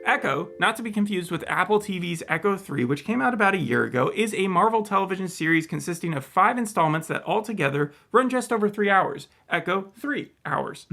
Echo, not to be confused with Apple TV's Echo 3, which came out about a year ago, is a Marvel television series consisting of 5 installments that altogether run just over 3 hours. Echo, 3 hours.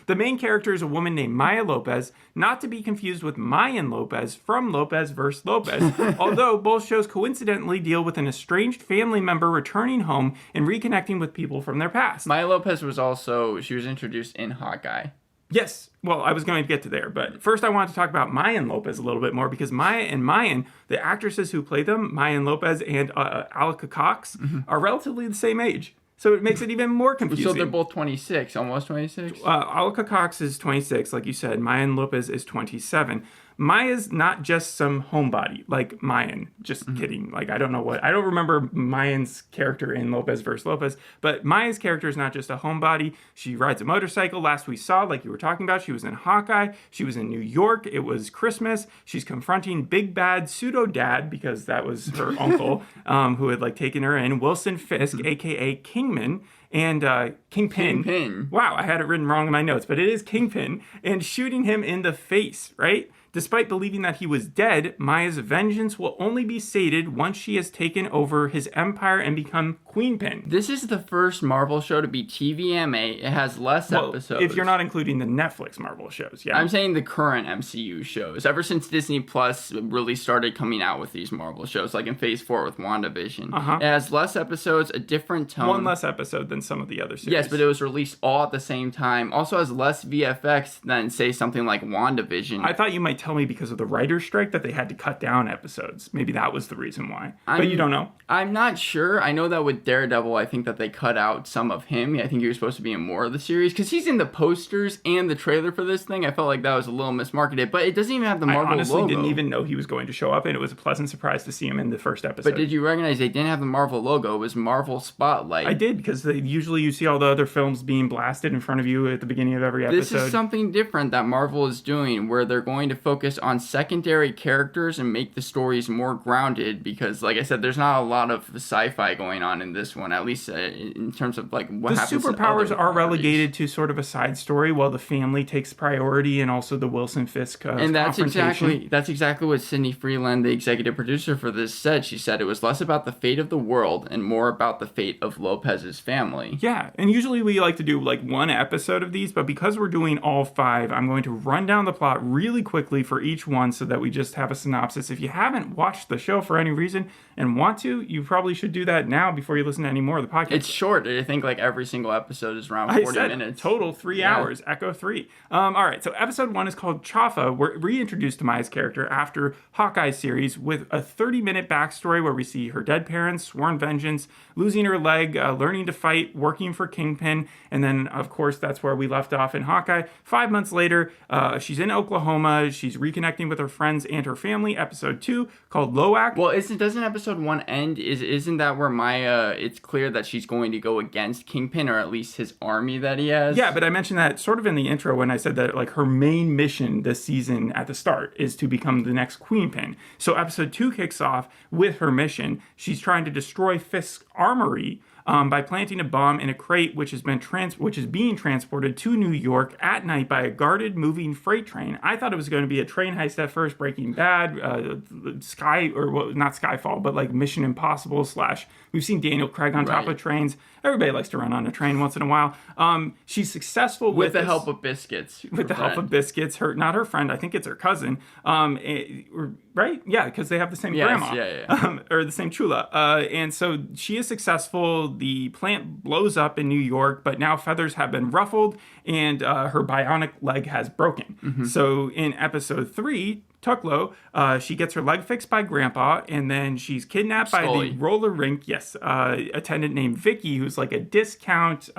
The main character is a woman named Maya Lopez, not to be confused with Mayan Lopez from Lopez vs. Lopez, although both shows coincidentally deal with an estranged family member returning home and reconnecting with people from their past. Maya Lopez she was introduced in Hawkeye. Yes. Well, I was going to get to there, but first I wanted to talk about Mayan Lopez a little bit more because Maya and Mayan, the actresses who play them, Mayan Lopez and Alaqua Cox, are relatively the same age. So it makes it even more confusing. So they're both 26, almost 26? Alaqua Cox is 26, like you said. Mayan Lopez is 27. Maya's not just some homebody like Mayan. Just kidding. Like, I don't remember Mayan's character in Lopez vs. Lopez, but Maya's character is not just a homebody. She rides a motorcycle. Last we saw, like you were talking about, she was in Hawkeye. She was in New York. It was Christmas. She's confronting big bad pseudo-dad, because that was her uncle, who had taken her in, Wilson Fisk, a.k.a. Kingpin, and Kingpin. Wow, I had it written wrong in my notes, but it is Kingpin, and shooting him in the face, right? Despite believing that he was dead, Maya's vengeance will only be sated once she has taken over his empire and become Queenpin. This is the first Marvel show to be TVMA. It has less episodes. If you're not including the Netflix Marvel shows, yeah. I'm saying the current MCU shows. Ever since Disney Plus really started coming out with these Marvel shows, like in Phase 4 with WandaVision. It has less episodes, a different tone. One less episode than some of the other series. Yes, but it was released all at the same time. Also has less VFX than, say, something like WandaVision. I thought you might tell me because of the writer's strike that they had to cut down episodes. Maybe that was the reason why. But you don't know. I'm not sure. I know that with Daredevil, I think that they cut out some of him. I think he was supposed to be in more of the series because he's in the posters and the trailer for this thing. I felt like that was a little mismarketed, but it doesn't even have the Marvel logo. I honestly didn't even know he was going to show up, and it was a pleasant surprise to see him in the first episode. But did you recognize they didn't have the Marvel logo? It was Marvel Spotlight. I did, because usually you see all the other films being blasted in front of you at the beginning of every episode. This is something different that Marvel is doing, where they're going to focus on secondary characters and make the stories more grounded, because like I said, there's not a lot of sci-fi going on in this one, at least in terms of what happens. The superpowers are relegated to sort of a side story while the family takes priority, and also the Wilson Fisk and that's exactly what Sydney Freeland, the executive producer for this, said. She said it was less about the fate of the world and more about the fate of Lopez's family. Yeah, and usually we like to do one episode of these, but because we're doing all 5, I'm going to run down the plot really quickly for each one so that we just have a synopsis. If you haven't watched the show for any reason and want to, you probably should do that now before you listen to any more of the podcast. It's short. I think every single episode is around 40 minutes. Total 3 hours. Echo 3. All right, so episode 1 is called Chafa. We're reintroduced to Maya's character after Hawkeye series with a 30-minute backstory where we see her dead parents, sworn vengeance, losing her leg, learning to fight, working for Kingpin, and then, of course, that's where we left off in Hawkeye. 5 months later, she's in Oklahoma. She's reconnecting with her friends and her family. Episode 2 called Loak. Well, doesn't episode 1 end? Isn't that where Maya, it's clear that she's going to go against Kingpin, or at least his army that he has? Yeah, but I mentioned that sort of in the intro when I said that her main mission this season at the start is to become the next Queenpin. So episode 2 kicks off with her mission. She's trying to destroy Fisk's armory by planting a bomb in a crate which is being transported to New York at night by a guarded moving freight train. I thought it was going to be a train heist at first, Breaking Bad, not Skyfall, but Mission Impossible / we've seen Daniel Craig on top of trains. Everybody likes to run on a train once in a while. She's successful with the help of Biscuits. With the help of Biscuits, not her friend. I think it's her cousin. Right? Yeah, because they have the same grandma. Yeah. Or the same chula. And so she is successful. The plant blows up in New York, but now feathers have been ruffled and her bionic leg has broken. So in episode 3, Tuklo, she gets her leg fixed by Grandpa, and then she's kidnapped by the roller rink, attendant named Vicky, who's a discount,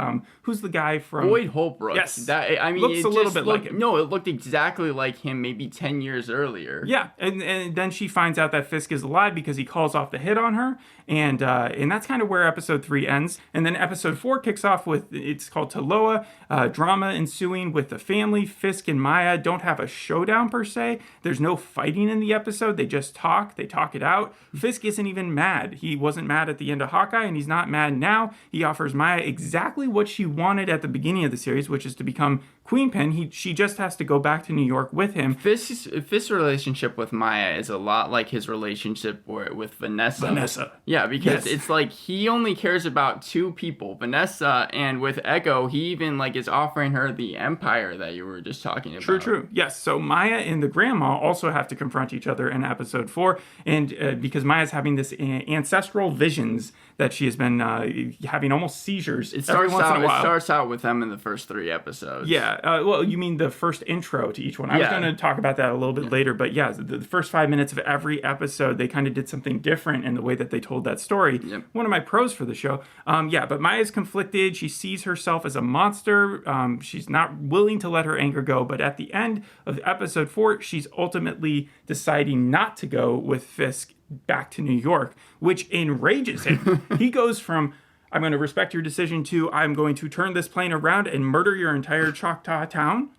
who's the guy from... Boyd Holbrook. Yes. Looks a little bit like him. No, it looked exactly like him maybe 10 years earlier. Yeah, and then she finds out that Fisk is alive because he calls off the hit on her, and that's kind of where episode 3 ends. And then episode 4 kicks off with, it's called Taloa, drama ensuing with the family. Fisk and Maya don't have a showdown per se. There's no fighting in the episode. They just talk. They talk it out. Fisk isn't even mad. He wasn't mad at the end of Hawkeye, and he's not mad now. He offers Maya exactly what she wanted at the beginning of the series, which is to become Queenpin, she just has to go back to New York with him. Fisk's relationship with Maya is a lot like his relationship with Vanessa. Yeah, because it's like he only cares about two people, Vanessa, and with Echo, he even like is offering her the empire that you were just talking about. True. Yes, so Maya and the grandma also have to confront each other in episode 4, and because Maya's having this ancestral visions that she has been having almost seizures every once in a while. It starts out with them in the first 3 episodes. Yeah, well, you mean the first intro to each one. I was going to talk about that a little bit later, but yeah, the first 5 minutes of every episode, they kind of did something different in the way that they told that story. Yep. One of my pros for the show. But Maya's conflicted. She sees herself as a monster. She's not willing to let her anger go, but at the end of episode 4, she's ultimately deciding not to go with Fisk back to New York, which enrages him. He goes from, I'm going to respect your decision, to I'm going to turn this plane around and murder your entire Choctaw town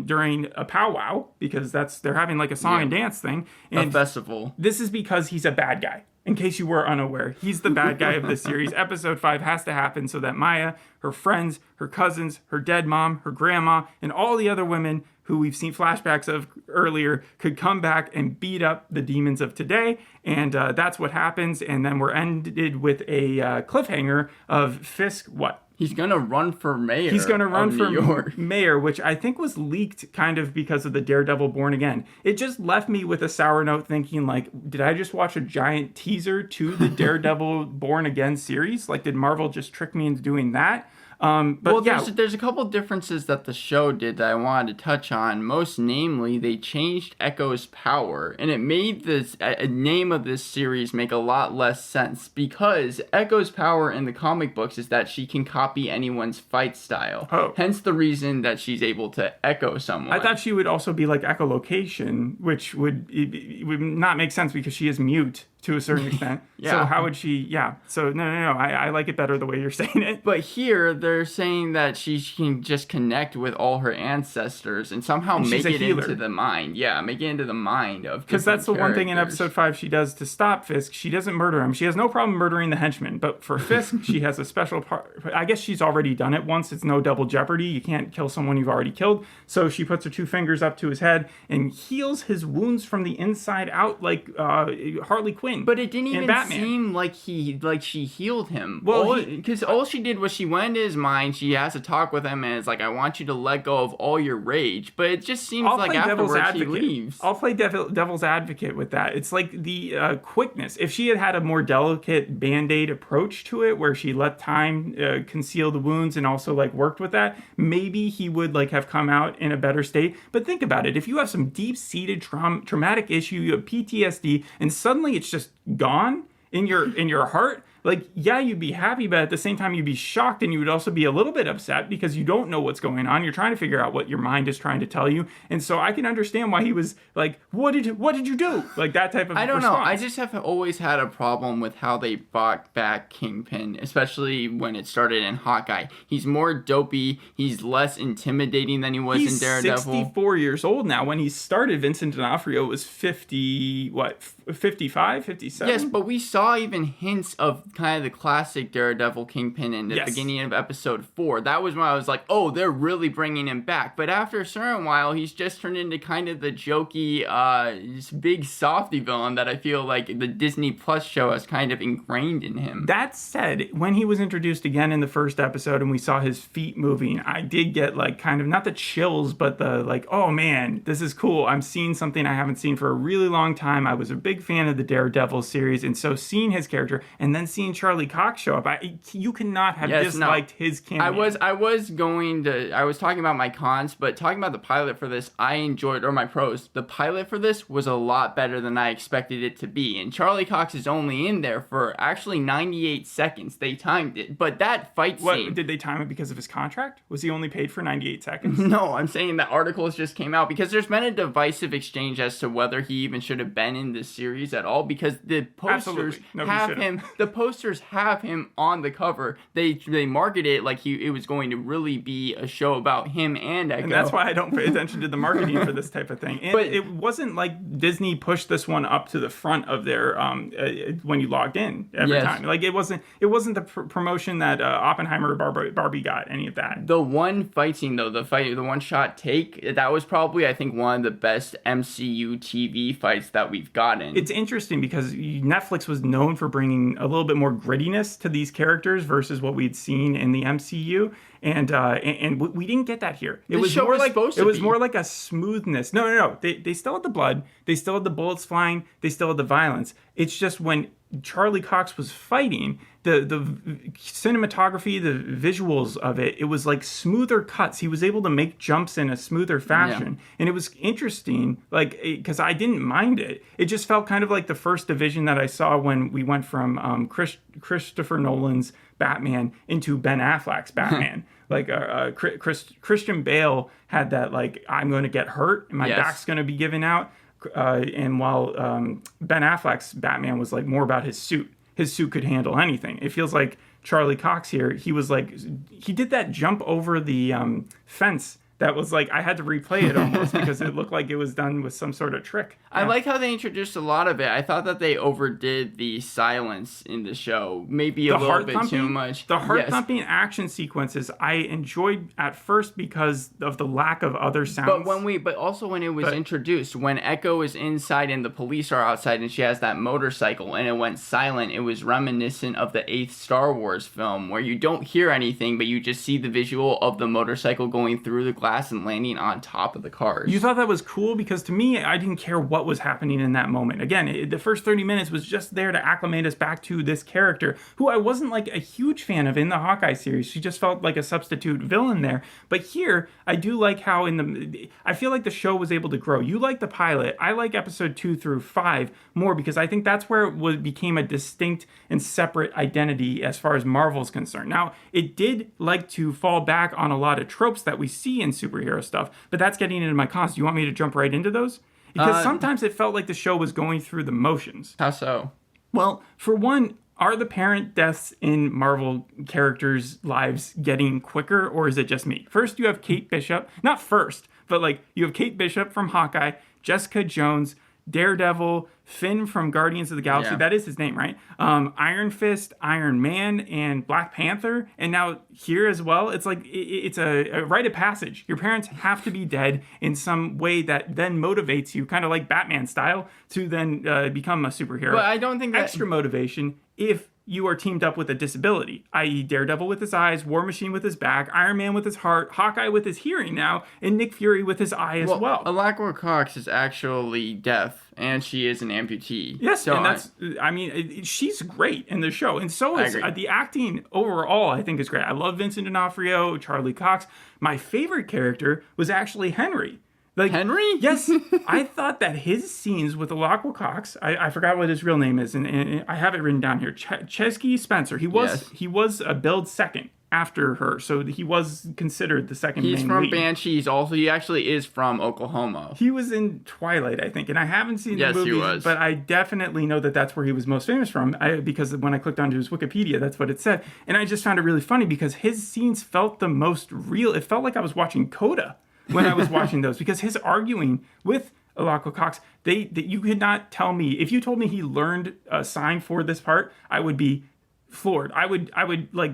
during a powwow, because they're having like a song and dance thing. And a festival. This is because he's a bad guy. In case you were unaware, he's the bad guy of this series. Episode 5 has to happen so that Maya, her friends, her cousins, her dead mom, her grandma, and all the other women who we've seen flashbacks of earlier could come back and beat up the demons of today. And that's what happens. And then we're ended with a cliffhanger of Fisk, what? He's going to run for mayor. He's going to run for mayor, which I think was leaked kind of because of the Daredevil Born Again. It just left me with a sour note thinking, like, did I just watch a giant teaser to the Daredevil Born Again series? Like, did Marvel just trick me into doing that? There's a couple differences that the show did that I wanted to touch on. Most namely, they changed Echo's power, and it made this name of this series make a lot less sense, because Echo's power in the comic books is that she can copy anyone's fight style. Oh. Hence the reason that she's able to echo someone. I thought she would also be like echolocation, which would not make sense because she is mute to a certain extent. So how would she... Yeah. So no. I like it better the way you're saying it. But here, they're saying that she can just connect with all her ancestors and somehow make it into the mind. Yeah, make it into the mind of... Because that's the one thing in episode 5 she does to stop Fisk. She doesn't murder him. She has no problem murdering the henchmen. But for Fisk, she has a special part... I guess she's already done it once. It's no double jeopardy. You can't kill someone you've already killed. So she puts her 2 fingers up to his head and heals his wounds from the inside out like Harley Quinn. But it didn't even seem like she healed him. Well, because all she did was she went into his mind. She has to talk with him, and it's like, I want you to let go of all your rage. But it just seems like afterwards he leaves. I'll play devil's advocate with that. It's like the quickness. If she had a more delicate Band-Aid approach to it, where she let time conceal the wounds and also like worked with that, maybe he would like have come out in a better state. But think about it. If you have some deep-seated traumatic issue, you have PTSD, and suddenly it's just gone in your heart, like, yeah, you'd be happy, but at the same time you'd be shocked, and you would also be a little bit upset because you don't know what's going on. You're trying to figure out what your mind is trying to tell you. And so I can understand why he was like, what did you do? Like that type of I don't response. know. I just have always had a problem with how they brought back Kingpin, especially when it started in Hawkeye. He's more dopey. He's less intimidating than he was in Daredevil. He's 64 years old now. When he started, Vincent D'Onofrio was 55, 57? Yes, but we saw even hints of kind of the classic Daredevil Kingpin in the beginning of episode 4. That was when I was like, oh, they're really bringing him back. But after a certain while, he's just turned into kind of the jokey, big softy villain that I feel like the Disney Plus show has kind of ingrained in him. That said, when he was introduced again in the first episode and we saw his feet moving, I did get like kind of, not the chills, but the like, oh man, this is cool. I'm seeing something I haven't seen for a really long time. I was a big fan of the Daredevil series, and so seeing his character and then seeing Charlie Cox show up, you cannot have disliked his cameo. I was talking about my cons, but talking about the pilot for this, I enjoyed, or my pros, the pilot for this was a lot better than I expected it to be, and Charlie Cox is only in there for actually 98 seconds. They timed it, but that fight scene... What, did they time it because of his contract? Was he only paid for 98 seconds? No, I'm saying that articles just came out, because there's been a divisive exchange as to whether he even should have been in this series at all, because the posters posters have him on the cover. They market it like it was going to really be a show about him and Echo. And that's why I don't pay attention to the marketing for this type of thing. And it wasn't like Disney pushed this one up to the front of their when you logged in every time. Like it wasn't the promotion that Oppenheimer or Barbie got, any of that. The one fight scene though, the one shot take, that was probably, I think, one of the best MCU TV fights that we've gotten. It's interesting because Netflix was known for bringing a little bit more grittiness to these characters versus what we'd seen in the MCU. And we didn't get that here. It was more like a smoothness. No. They still had the blood. They still had the bullets flying. They still had the violence. It's just when Charlie Cox was fighting, the cinematography, the visuals of it was like smoother cuts. He was able to make jumps in a smoother fashion. And it was interesting, like, because I didn't mind it. It just felt kind of like the first division that I saw when we went from Christopher Nolan's Batman into Ben Affleck's Batman. Like Christian Bale had that, like, I'm going to get hurt and my back's going to be given out. And while Ben Affleck's Batman was like more about his suit could handle anything. It feels like Charlie Cox here, he did that jump over the fence that was like, I had to replay it almost because it looked like it was done with some sort of trick. I like how they introduced a lot of it. I thought that they overdid the silence in the show. Maybe a little bit too much. The heart-thumping action sequences I enjoyed at first because of the lack of other sounds. But also when it was introduced, when Echo is inside and the police are outside and she has that motorcycle and it went silent, it was reminiscent of the 8th Star Wars film where you don't hear anything, but you just see the visual of the motorcycle going through the glass and landing on top of the cars. You thought that was cool? Because to me, I didn't care what was happening in that moment. Again, the first 30 minutes was just there to acclimate us back to this character, who I wasn't like a huge fan of in the Hawkeye series. She just felt like a substitute villain there. But here, I do like how I feel like the show was able to grow. You like the pilot. I like episode 2 through 5 more because I think that's where it became a distinct and separate identity as far as Marvel's concerned. Now, it did like to fall back on a lot of tropes that we see in superhero stuff, but that's getting into my cons. Do you want me to jump right into those? Because sometimes it felt like the show was going through the motions. How so? Well, for one, are the parent deaths in Marvel characters' lives getting quicker, or is it just me? First, you have Kate Bishop. Not first, but like you have Kate Bishop from Hawkeye, Jessica Jones, Daredevil, Finn from Guardians of the Galaxy. That is his name, right? Iron Fist, Iron Man, and Black Panther. And now here as well, it's like it's a rite of passage. Your parents have to be dead in some way that then motivates you, kind of like Batman style, to then become a superhero. But I don't think extra motivation if you are teamed up with a disability, i.e. Daredevil with his eyes, War Machine with his back, Iron Man with his heart, Hawkeye with his hearing now, and Nick Fury with his eye as well. Alaqua Cox is actually deaf, and she is an amputee. Yes, so she's great in the show, and so is the acting overall, I think, is great. I love Vincent D'Onofrio, Charlie Cox. My favorite character was actually Henry. Like, Henry? Yes. I thought that his scenes with Alaqua Cox, I forgot what his real name is, and I have it written down here. Chesky Spencer. He was billed second after her, so he was considered the second main lead. He's from Banshees. Also, he actually is from Oklahoma. He was in Twilight, I think, and I haven't seen the movies, he was. But I definitely know that that's where he was most famous from, because when I clicked onto his Wikipedia, that's what it said. And I just found it really funny because his scenes felt the most real. It felt like I was watching Coda when I was watching those, because his arguing with Alaqua Cox, you could not tell me, if you told me he learned a sign for this part, I would be floored. I would like,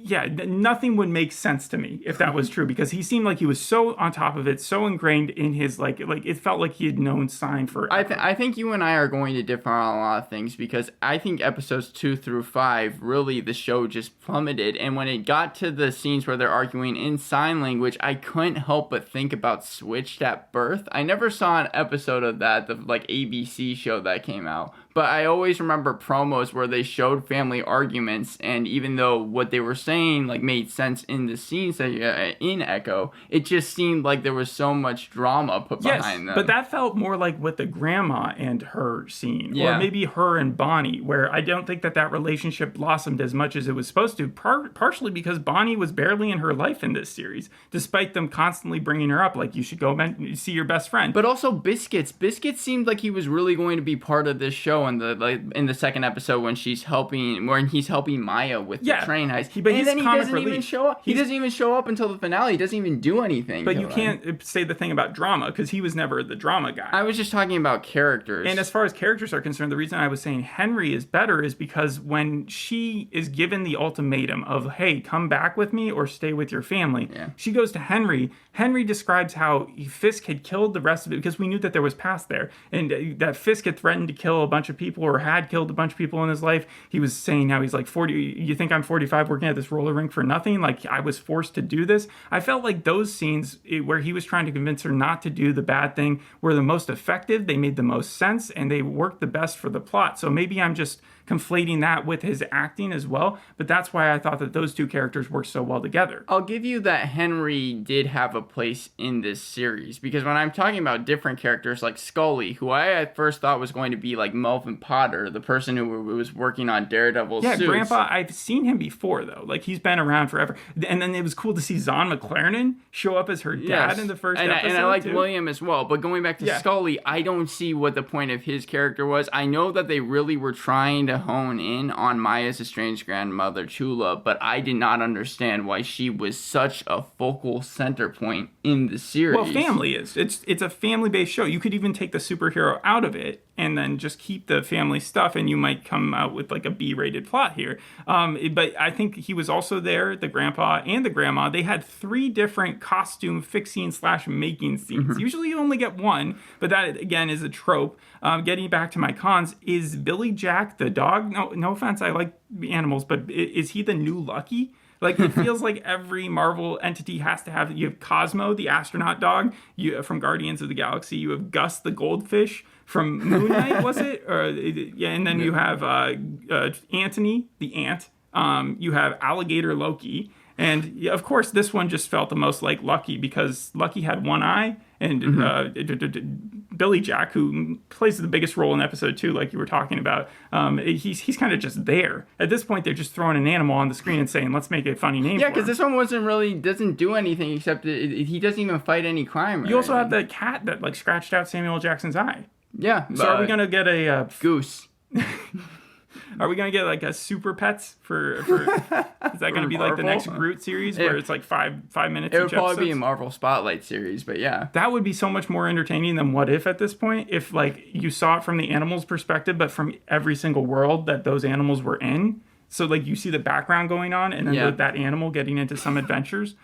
yeah, nothing would make sense to me if that was true, because he seemed like he was so on top of it, so ingrained in his, like it felt like he had known sign for I think you and I are going to differ on a lot of things, because I think episodes 2 through 5, really the show just plummeted, and when it got to the scenes where they're arguing in sign language, I couldn't help but think about Switched at Birth. I never saw an episode of that, the like ABC show that came out, but I always remember promos where they showed family arguments, and even though what they were saying like made sense in the scenes that in Echo, it just seemed like there was so much drama put behind them. But that felt more like with the grandma and her scene, or maybe her and Bonnie, where I don't think that relationship blossomed as much as it was supposed to, partially because Bonnie was barely in her life in this series, despite them constantly bringing her up, like, you should go see your best friend. But also Biscuits seemed like he was really going to be part of this show, show in the second episode when he's helping Maya with the train heist. But he's then he comic doesn't relief. even show up. He doesn't even show up until the finale. He doesn't even do anything. But you can't say the thing about drama, because he was never the drama guy. I was just talking about characters. And as far as characters are concerned, the reason I was saying Henry is better is because when she is given the ultimatum of, hey, come back with me or stay with your family, she goes to Henry. Henry describes how Fisk had killed the rest of it, because we knew that there was past there, and that Fisk had threatened to kill a bunch of people or had killed a bunch of people in his life. He was saying how he's like 40, you think I'm 45 working at this roller rink for nothing? Like, I was forced to do this. I felt like those scenes where he was trying to convince her not to do the bad thing were the most effective. They made the most sense, and they worked the best for the plot. So maybe I'm just conflating that with his acting as well, but that's why I thought that those two characters worked so well together. I'll give you that Henry did have a place in this series, because when I'm talking about different characters like Scully, who I at first thought was going to be like Melvin Potter, the person who was working on Daredevil suits. Grandpa, I've seen him before though. Like, he's been around forever. And then it was cool to see Zahn McClarnon show up as her dad in the first episode. And I like William as well. But going back to Scully, I don't see what the point of his character was. I know that they really were trying to hone in on Maya's estranged grandmother, Chula, but I did not understand why she was such a focal center point in the series. Well, family is. It's a family-based show. You could even take the superhero out of it and then just keep the family stuff, and you might come out with like a B-rated plot here. But I think he was also there, the grandpa and the grandma. They had 3 different costume fixing / making scenes. Usually you only get one, but that, again, is a trope. Getting back to my cons, is Billy Jack the dog? No offense, I like animals, but is he the new Lucky? Like, it feels like every Marvel entity has to have. You have Cosmo, the astronaut dog, from Guardians of the Galaxy. You have Gus, the goldfish, from Moon Knight, was it? And then you have Anthony, the ant. You have Alligator Loki. And, of course, this one just felt the most like Lucky, because Lucky had one eye, and Billy Jack, who plays the biggest role in episode 2, like you were talking about, he's kind of just there. At this point, they're just throwing an animal on the screen and saying, let's make a funny name for him. Because this one doesn't do anything except he doesn't even fight any crime. You also have the cat that like scratched out Samuel Jackson's eye. Yeah. So are we going to get a... goose. Are we going to get like a Super Pets for is that going to be like the next Groot series where it's like five minutes? It would probably be a Marvel Spotlight series, but yeah. That would be so much more entertaining than What If at this point, if like you saw it from the animals' perspective, but from every single world that those animals were in. So, like, you see the background going on, and then that animal getting into some adventures.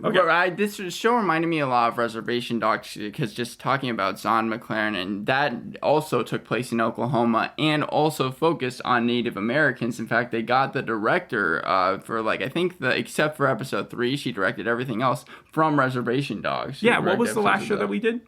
Okay. This show reminded me a lot of Reservation Dogs, because just talking about Zahn McClarnon, that also took place in Oklahoma and also focused on Native Americans. In fact, they got the director for, like, I think, except for episode 3, she directed everything else from Reservation Dogs. What was the last show that we did?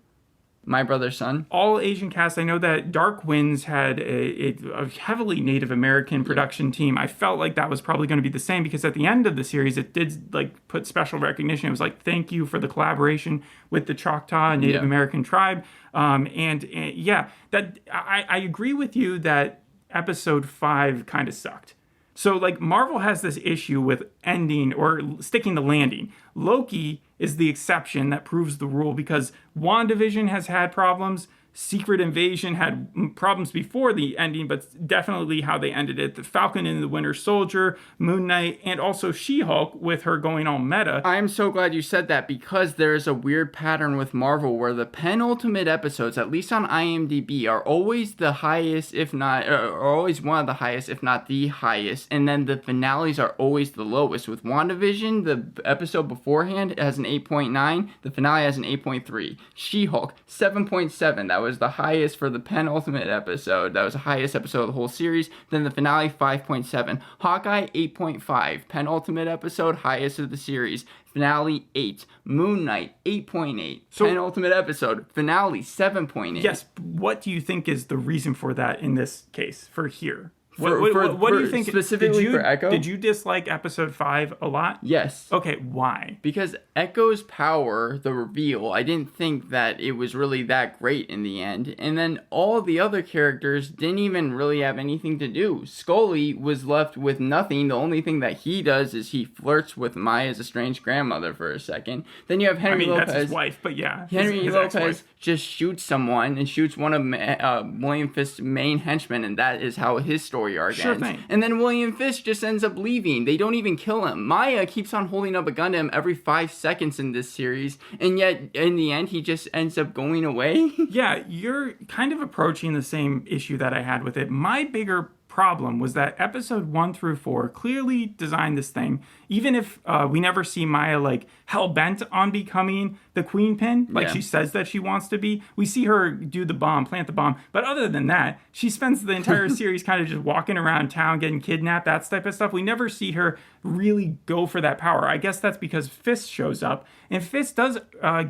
My Brother's Son. All Asian cast. I know that Dark Winds had a heavily Native American production team. I felt like that was probably going to be the same, because at the end of the series, it did like put special recognition. It was like, thank you for the collaboration with the Choctaw Native American tribe. That I agree with you that episode 5 kind of sucked. So, like, Marvel has this issue with ending or sticking the landing. Loki is the exception that proves the rule, because WandaVision has had problems. Secret Invasion had problems before the ending, but definitely how they ended it. The Falcon and the Winter Soldier, Moon Knight, and also She-Hulk with her going all meta. I'm so glad you said that, because there is a weird pattern with Marvel where the penultimate episodes, at least on IMDb, are always the highest, if not, or always one of the highest, if not the highest, and then the finales are always the lowest. With WandaVision, the episode beforehand has an 8.9, the finale has an 8.3. She-Hulk, 7.7. That was the highest for the penultimate episode. That was the highest episode of the whole series. Then the finale, 5.7. Hawkeye, 8.5. Penultimate episode, highest of the series. Finale, 8. Moon Knight, 8.8. So, penultimate episode. Finale, 7.8. Yes. What do you think is the reason for that in this case, for here? What do you think? Specifically for Echo? Did you dislike episode 5 a lot? Yes. Okay, why? Because Echo's power, the reveal, I didn't think that it was really that great in the end. And then all the other characters didn't even really have anything to do. Scully was left with nothing. The only thing that he does is he flirts with Maya's estranged grandmother for a second. Then you have Henry Lopez. That's his wife, but yeah. Henry Lopez just shoots someone and shoots one of William Fisk's main henchmen, and that is how his story arc ends. Thing. And then William Fisk just ends up leaving. They don't even kill him. Maya keeps on holding up a gun to him every 5 seconds in this series, and yet in the end he just ends up going away. Yeah, you're kind of approaching the same issue that I had with it. My bigger problem was that episode 1 through 4 clearly designed this thing, even if we never see Maya like hell-bent on becoming the Queenpin, like she says that she wants to be. We see her do the bomb, plant the bomb, but other than that, she spends the entire series kind of just walking around town, getting kidnapped, that type of stuff. We never see her really go for that power. I guess that's because Fisk shows up, and Fisk does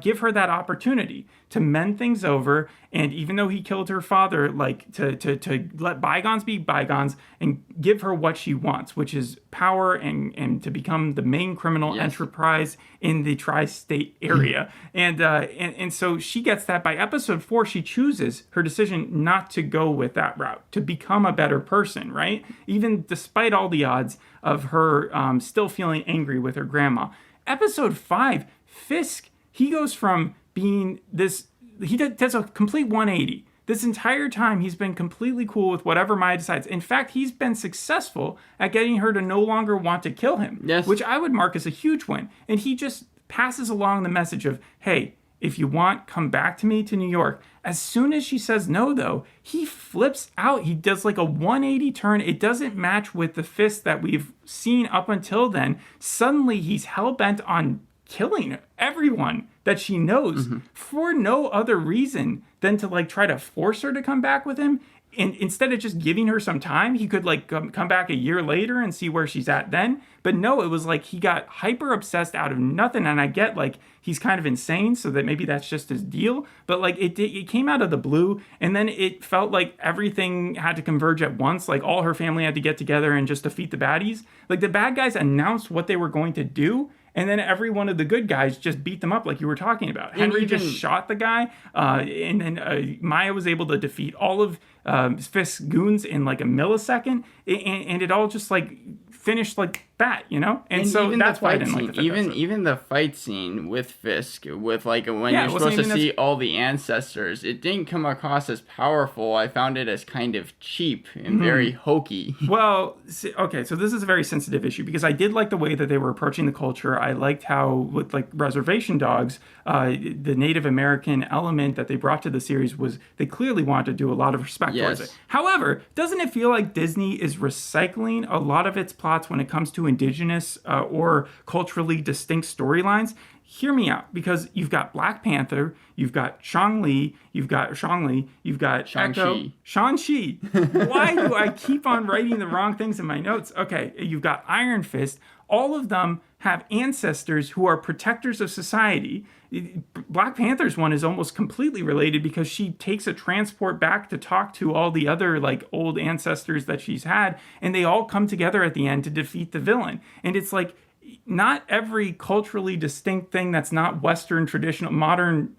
give her that opportunity to mend things over, and even though he killed her father, like to let bygones be bygones and give her what she wants, which is power and to become the main criminal enterprise in the tri-state area. And so she gets that. By episode 4, she chooses her decision not to go with that route, to become a better person, right? Even despite all the odds of her still feeling angry with her grandma. Episode 5, Fisk, he goes from being this, he does a complete 180. This entire time, he's been completely cool with whatever Maya decides. In fact, he's been successful at getting her to no longer want to kill him, which I would mark as a huge win. And he just passes along the message of, hey, if you want, come back to me to New York. As soon as she says no, though, he flips out. He does like a 180 turn. It doesn't match with the Fisk that we've seen up until then. Suddenly, he's hell-bent on killing everyone that she knows for no other reason than to like try to force her to come back with him. And instead of just giving her some time, he could like come back a year later and see where she's at then. But no, it was like he got hyper obsessed out of nothing. And I get like he's kind of insane, so that maybe that's just his deal. But like it came out of the blue, and then it felt like everything had to converge at once. Like all her family had to get together and just defeat the baddies. Like the bad guys announced what they were going to do, and then every one of the good guys just beat them up like you were talking about. Henry just shot the guy, and then Maya was able to defeat all of Fisk's goons in like a millisecond, and it all just like finished like that, you know? And so that's why I didn't like the even the fight scene with Fisk, with like when you're supposed to see all the ancestors, it didn't come across as powerful. I found it as kind of cheap and very hokey. Well, okay, so this is a very sensitive issue because I did like the way that they were approaching the culture. I liked how, with like Reservation Dogs, the Native American element that they brought to the series was they clearly wanted to do a lot of respect towards it. However, doesn't it feel like Disney is recycling a lot of its plots when it comes to indigenous or culturally distinct storylines? Hear me out, because you've got Black Panther, you've got Shang-Chi, you've got Echo, Shang-Chi. Why do I keep on writing the wrong things in my notes? Okay, you've got Iron Fist. All of them have ancestors who are protectors of society. Black Panther's one is almost completely related because she takes a transport back to talk to all the other like old ancestors that she's had, and they all come together at the end to defeat the villain. And it's like, not every culturally distinct thing that's not Western traditional modern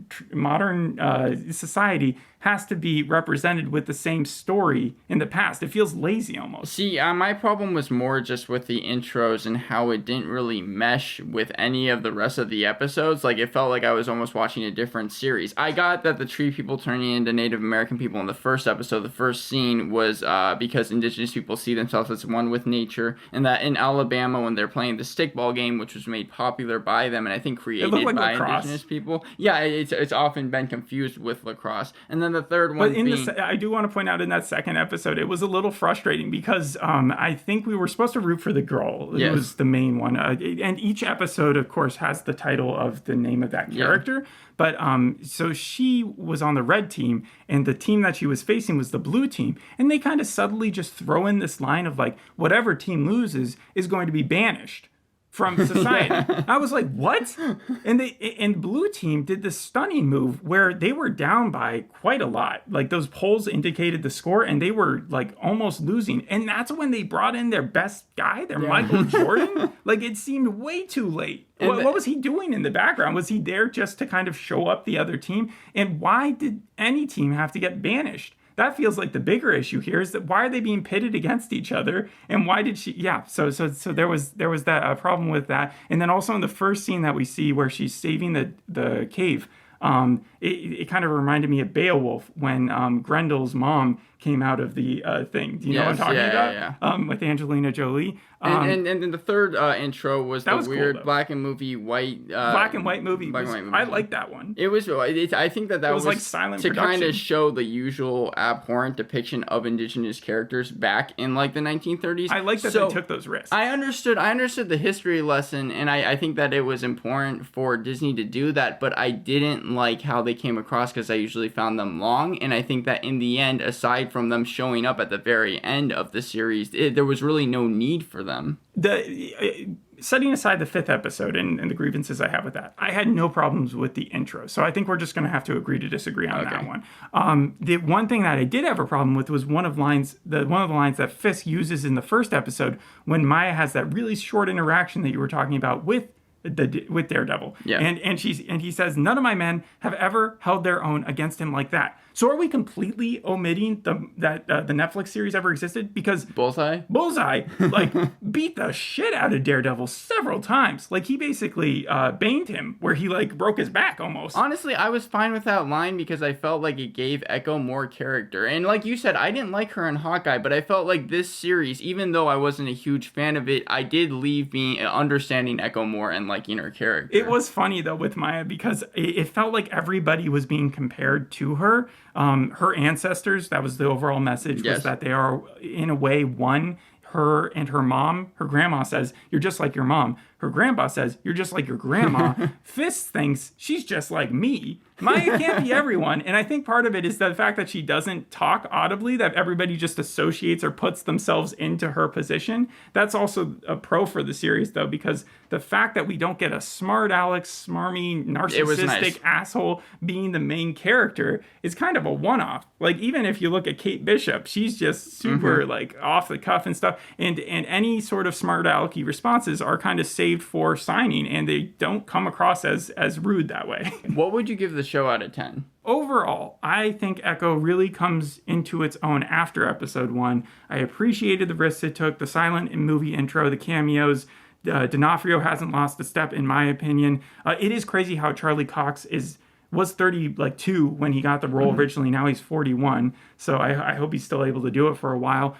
society has to be represented with the same story in the past. It feels lazy almost. See, my problem was more just with the intros and how it didn't really mesh with any of the rest of the episodes. Like, it felt like I was almost watching a different series. I got that the tree people turning into Native American people in the first episode, the first scene was because indigenous people see themselves as one with nature, and that in Alabama when they're playing the stickball game, which was made popular by them and I think created by indigenous people. Yeah, it's often been confused with lacrosse. And then the third one I do want to point out in that second episode, it was a little frustrating because I think we were supposed to root for the girl. It was the main one. And each episode, of course, has the title of the name of that character. But so she was on the red team, and the team that she was facing was the blue team. And they kind of subtly just throw in this line of like, whatever team loses is going to be banished. from society. I was like, what? And Blue Team did this stunning move where they were down by quite a lot. Like those polls indicated the score and they were like almost losing. And that's when they brought in their best guy, their Michael Jordan. Like it seemed way too late. What was he doing in the background? Was he there just to kind of show up the other team? And why did any team have to get banished? That feels like the bigger issue here is that why are they being pitted against each other? And why did she? Yeah, so there was that problem with that. And then also in the first scene that we see where she's saving the cave, it kind of reminded me of Beowulf when Grendel's mom came out of the thing. Do you know what I'm talking about? Yeah. With Angelina Jolie. And then the third intro was the weird cool, black and white. Black and white movie. I like that one. It was. I think that was like silent to production. Kind of show the usual abhorrent depiction of indigenous characters back in like the 1930s. I like that they took those risks. I understood the history lesson, and I think that it was important for Disney to do that. But I didn't like how they came across because I usually found them long, and I think that in the end, aside from them showing up at the very end of the series, there was really no need for them. Setting aside the 5th episode and the grievances I have with that, I had no problems with the intro. So I think we're just going to have to agree to disagree on that one. The one thing that I did have a problem with was one of the lines that Fisk uses in the first episode when Maya has that really short interaction that you were talking about with Daredevil. Yeah. And he says, none of my men have ever held their own against him like that. So are we completely omitting that the Netflix series ever existed? Because Bullseye like beat the shit out of Daredevil several times. Like he basically baned him where he like broke his back almost. Honestly, I was fine with that line because I felt like it gave Echo more character. And like you said, I didn't like her in Hawkeye, but I felt like this series, even though I wasn't a huge fan of it, I did leave being understanding Echo more and liking her character. It was funny though with Maya because it felt like everybody was being compared to her. Her ancestors, that was the overall message, was that they are in a way one. Her and her mom, her grandma says, you're just like your mom. Her grandpa says, you're just like your grandma. Fisk thinks she's just like me. Maya can't be everyone. And I think part of it is the fact that she doesn't talk audibly, that everybody just associates or puts themselves into her position. That's also a pro for the series, though, because the fact that we don't get a smart Alex, smarmy, narcissistic asshole being the main character is kind of a one-off. Like, even if you look at Kate Bishop, she's just super, like, off the cuff and stuff. And any sort of smart alecky responses are kind of saved for signing, and they don't come across as rude that way. What would you give the show out of 10? Overall, I think Echo really comes into its own after episode 1. I appreciated the risks it took, the silent movie intro, the cameos. D'Onofrio hasn't lost a step, in my opinion. It is crazy how Charlie Cox was 32 when he got the role originally. Now he's 41, so I hope he's still able to do it for a while.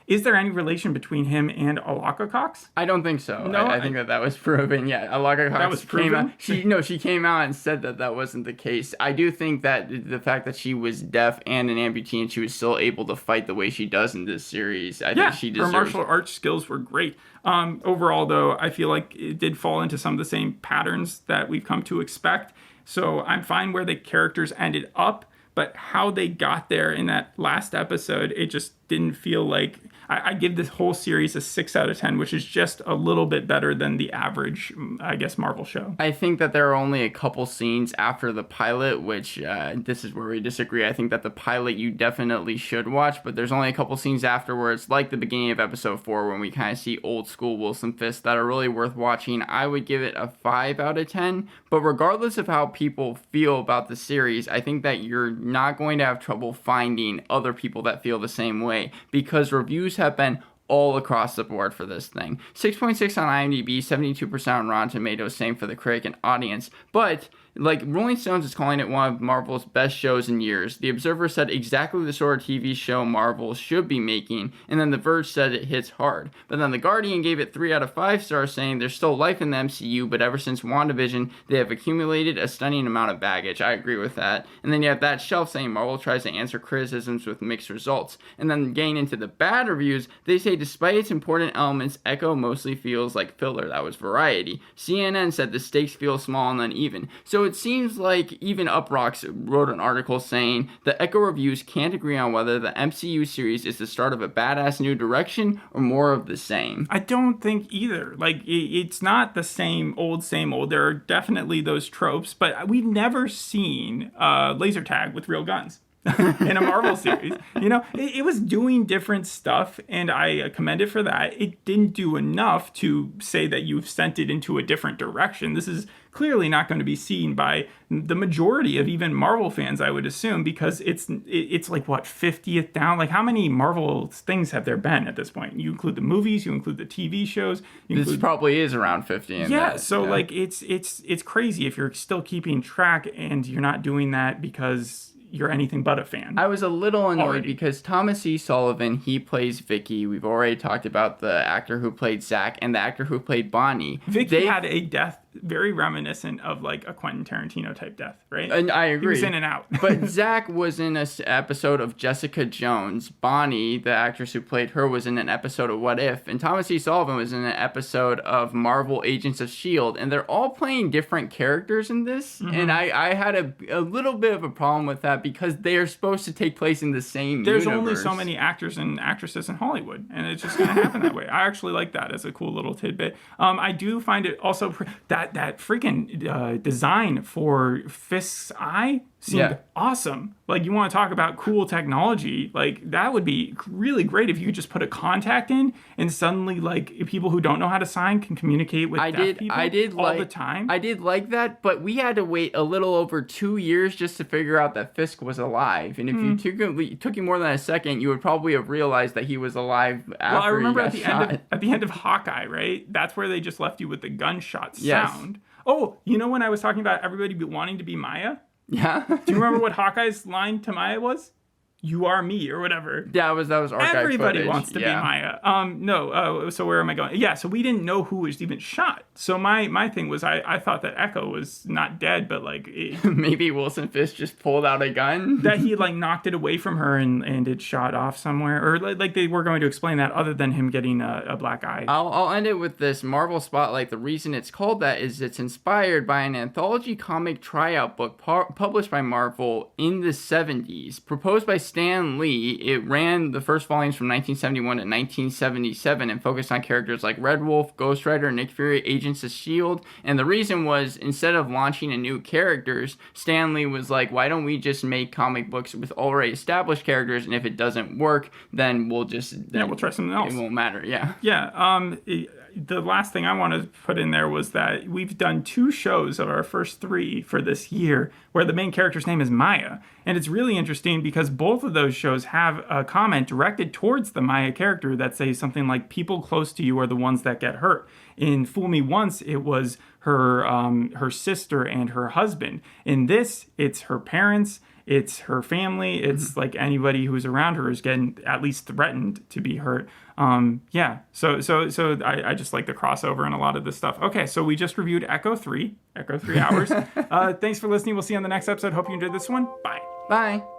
Is there any relation between him and Alaqua Cox? I don't think so. No, I think that was proven. Yeah, Alaqua Cox. That was proven. She came out and said that wasn't the case. I do think that the fact that she was deaf and an amputee and she was still able to fight the way she does in this series, I think she deserves. Her martial arts skills were great. Overall, though, I feel like it did fall into some of the same patterns that we've come to expect. So I'm fine where the characters ended up. But how they got there in that last episode, it just didn't feel like... I give this whole series a 6 out of 10, which is just a little bit better than the average, I guess, Marvel show. I think that there are only a couple scenes after the pilot, which this is where we disagree. I think that the pilot you definitely should watch, but there's only a couple scenes afterwards, like the beginning of episode 4, when we kind of see old school Wilson Fisk, that are really worth watching. I would give it a 5 out of 10, but regardless of how people feel about the series, I think that you're not going to have trouble finding other people that feel the same way, because reviews have been all across the board for this thing. 6.6 on IMDb, 72% on Rotten Tomatoes, same for the critic and audience. But like, Rolling Stones is calling it one of Marvel's best shows in years. The Observer said exactly the sort of TV show Marvel should be making, and then The Verge said it hits hard. But then The Guardian gave it 3 out of 5 stars, saying there's still life in the MCU, but ever since WandaVision, they have accumulated a stunning amount of baggage. I agree with that. And then you have That Shelf saying Marvel tries to answer criticisms with mixed results. And then getting into the bad reviews, they say despite its important elements, Echo mostly feels like filler. That was Variety. CNN said the stakes feel small and uneven. So it seems like even Uproxx wrote an article saying the Echo reviews can't agree on whether the MCU series is the start of a badass new direction or more of the same. I don't think either. Like, it's not the same old. There are definitely those tropes, but we've never seen laser tag with real guns. In a Marvel series, it was doing different stuff, and I commend it for that. It didn't do enough to say that you've sent it into a different direction. This is clearly not going to be seen by the majority of even Marvel fans, I would assume, because it's like, what, 50th down? Like, how many Marvel things have there been at this point? You include the movies, you include the TV shows. This probably is around 50. Like, it's crazy if you're still keeping track and you're not doing that because you're anything but a fan. I was a little annoyed because Thomas E. Sullivan, he plays Vicky. We've already talked about the actor who played Zach and the actor who played Bonnie. Vicky had a death very reminiscent of like a Quentin Tarantino type death, right? And I agree. He was in and out. But Zach was in an episode of Jessica Jones. Bonnie, the actress who played her, was in an episode of What If. And Thomas E. Sullivan was in an episode of Marvel Agents of S.H.I.E.L.D. And they're all playing different characters in this. Mm-hmm. And I had a little bit of a problem with that because they are supposed to take place in the same There's universe. only so many actors and actresses in Hollywood. And it's just going to happen that way. I actually like that as a cool little tidbit. I do find it also that freaking design for Fisk's eye seemed awesome. Like, you want to talk about cool technology, like that would be really great if you could just put a contact in and suddenly like people who don't know how to sign can communicate with deaf people all the time. I did like that, but we had to wait a little over 2 years just to figure out that Fisk was alive. And if it took you more than a second, you would probably have realized that he was alive after Well, I remember he got at the end of Hawkeye, right? That's where they just left you with the gunshot Yes. sound. Oh, you know when I was talking about everybody wanting to be Maya? Yeah. Do you remember what Hawkeye's line to Maya was? You are me, or whatever. Yeah, that was archive Everybody footage. wants to be Maya. So where am I going? Yeah, so we didn't know who was even shot. So my thing was I thought that Echo was not dead, but like maybe Wilson Fisk just pulled out a gun. That he like knocked it away from her and it shot off somewhere, or like they were going to explain that other than him getting a black eye. I'll end it with this Marvel Spotlight. The reason it's called that is it's inspired by an anthology comic tryout book published by Marvel in the 70s, proposed by Stan Lee. It ran the first volumes from 1971 to 1977 and focused on characters like Red Wolf, Ghost Rider, Nick Fury, Agents of S.H.I.E.L.D. And the reason was, instead of launching a new characters, Stan Lee was like, why don't we just make comic books with already established characters, and if it doesn't work, then we'll try something else. It won't matter, yeah. Yeah, the last thing I want to put in there was that we've done 2 shows of our first 3 for this year where the main character's name is Maya. And it's really interesting because both of those shows have a comment directed towards the Maya character that says something like, people close to you are the ones that get hurt. In Fool Me Once, it was her sister and her husband. In this, it's her parents. It's her family. It's like anybody who's around her is getting at least threatened to be hurt. So I just like the crossover and a lot of this stuff. Okay, so we just reviewed Echo 3 Hours. Thanks for listening. We'll see you on the next episode. Hope you enjoyed this one. Bye. Bye.